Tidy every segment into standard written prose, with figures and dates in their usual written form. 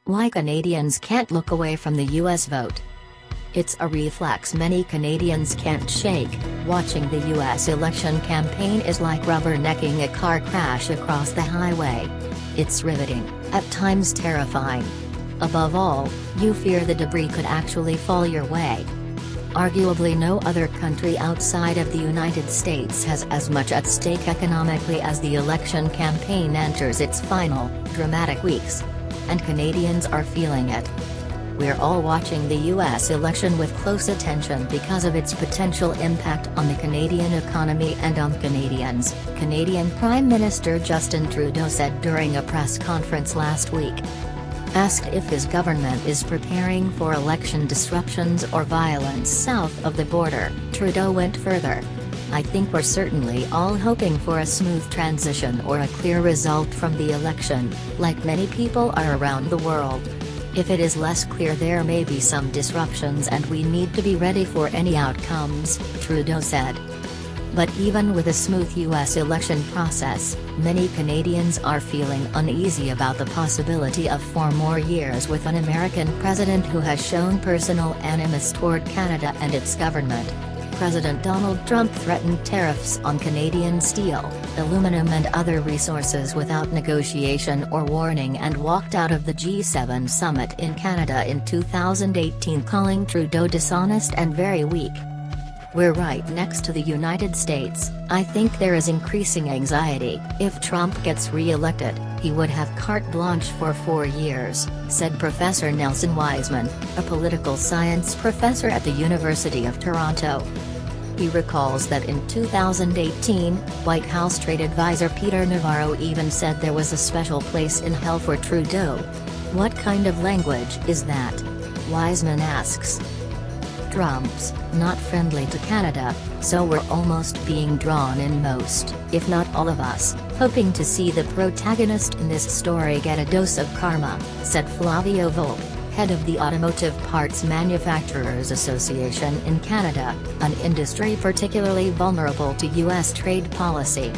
Why Canadians can't look away from the US vote. It's a reflex many Canadians can't shake. Watching the US election campaign is like rubbernecking a car crash across the highway. It's riveting, at times terrifying. Above all, you fear the debris could actually fall your way. Arguably no other country outside of the United States has as much at stake economically as the election campaign enters its final, dramatic weeks. And Canadians are feeling it. We're all watching the US election with close attention because of its potential impact on the Canadian economy and on Canadians, Canadian Prime Minister Justin Trudeau said during a press conference last week. Asked if his government is preparing for election disruptions or violence south of the border, Trudeau went further. I think we're certainly all hoping for a smooth transition or a clear result from the election, like many people are around the world. If it is less clear, there may be some disruptions and we need to be ready for any outcomes, Trudeau said. But even with a smooth US election process, many Canadians are feeling uneasy about the possibility of 4 more years with an American president who has shown personal animus toward Canada and its government. President Donald Trump threatened tariffs on Canadian steel, aluminum and other resources without negotiation or warning and walked out of the G7 summit in Canada in 2018, calling Trudeau dishonest and very weak. We're right next to the United States. I think there is increasing anxiety. If Trump gets re-elected, he would have carte blanche for 4 years, said Professor Nelson Wiseman, a political science professor at the University of Toronto. He recalls that in 2018, White House trade advisor Peter Navarro even said there was a special place in hell for Trudeau. What kind of language is that? Wiseman asks. Trump's not friendly to Canada, so we're almost being drawn in, most, if not all of us, hoping to see the protagonist in this story get a dose of karma, said Flavio Volpe, head of the Automotive Parts Manufacturers Association in Canada, an industry particularly vulnerable to US trade policy.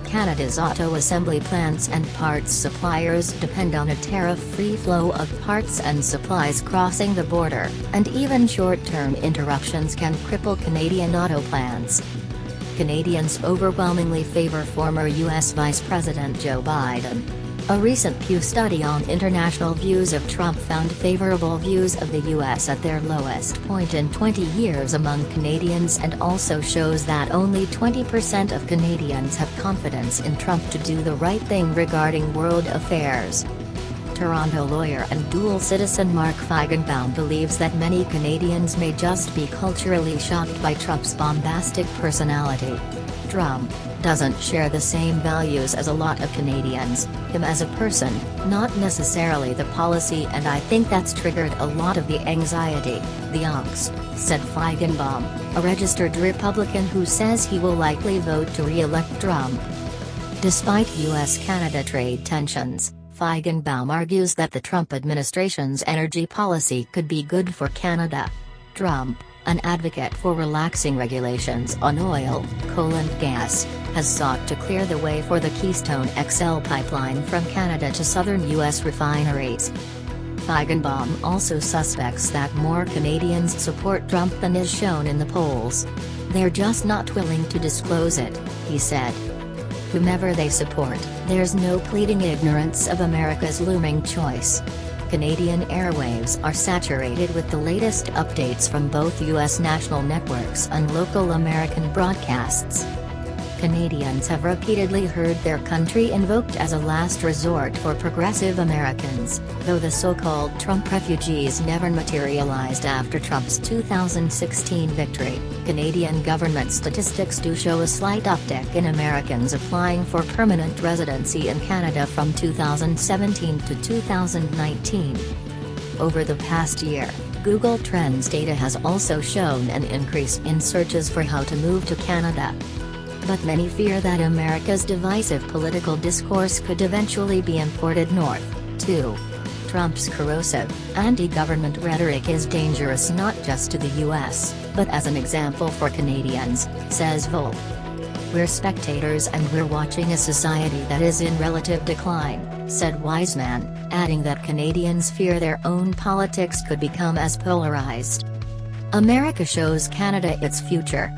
Canada's auto assembly plants and parts suppliers depend on a tariff-free flow of parts and supplies crossing the border, and even short-term interruptions can cripple Canadian auto plants. Canadians overwhelmingly favor former US Vice President Joe Biden. A recent Pew study on international views of Trump found favorable views of the US at their lowest point in 20 years among Canadians, and also shows that only 20% of Canadians have confidence in Trump to do the right thing regarding world affairs. Toronto lawyer and dual citizen Mark Feigenbaum believes that many Canadians may just be culturally shocked by Trump's bombastic personality. Trump doesn't share the same values as a lot of Canadians, him as a person, not necessarily the policy, and I think that's triggered a lot of the anxiety, the angst, said Feigenbaum, a registered Republican who says he will likely vote to re-elect Trump. Despite US-Canada trade tensions, Feigenbaum argues that the Trump administration's energy policy could be good for Canada. Trump, an advocate for relaxing regulations on oil, coal and gas, has sought to clear the way for the Keystone XL pipeline from Canada to southern U.S. refineries. Feigenbaum also suspects that more Canadians support Trump than is shown in the polls. They're just not willing to disclose it, he said. Whomever they support, there's no pleading ignorance of America's looming choice. Canadian airwaves are saturated with the latest updates from both U.S. national networks and local American broadcasts. Canadians have repeatedly heard their country invoked as a last resort for progressive Americans, though the so-called Trump refugees never materialized after Trump's 2016 victory. Canadian government statistics do show a slight uptick in Americans applying for permanent residency in Canada from 2017 to 2019. Over the past year, Google Trends data has also shown an increase in searches for how to move to Canada. But many fear that America's divisive political discourse could eventually be imported north, too. Trump's corrosive, anti-government rhetoric is dangerous not just to the US, but as an example for Canadians, says Volpe. We're spectators and we're watching a society that is in relative decline. said Wiseman, adding that Canadians fear their own politics could become as polarized. America shows Canada its future.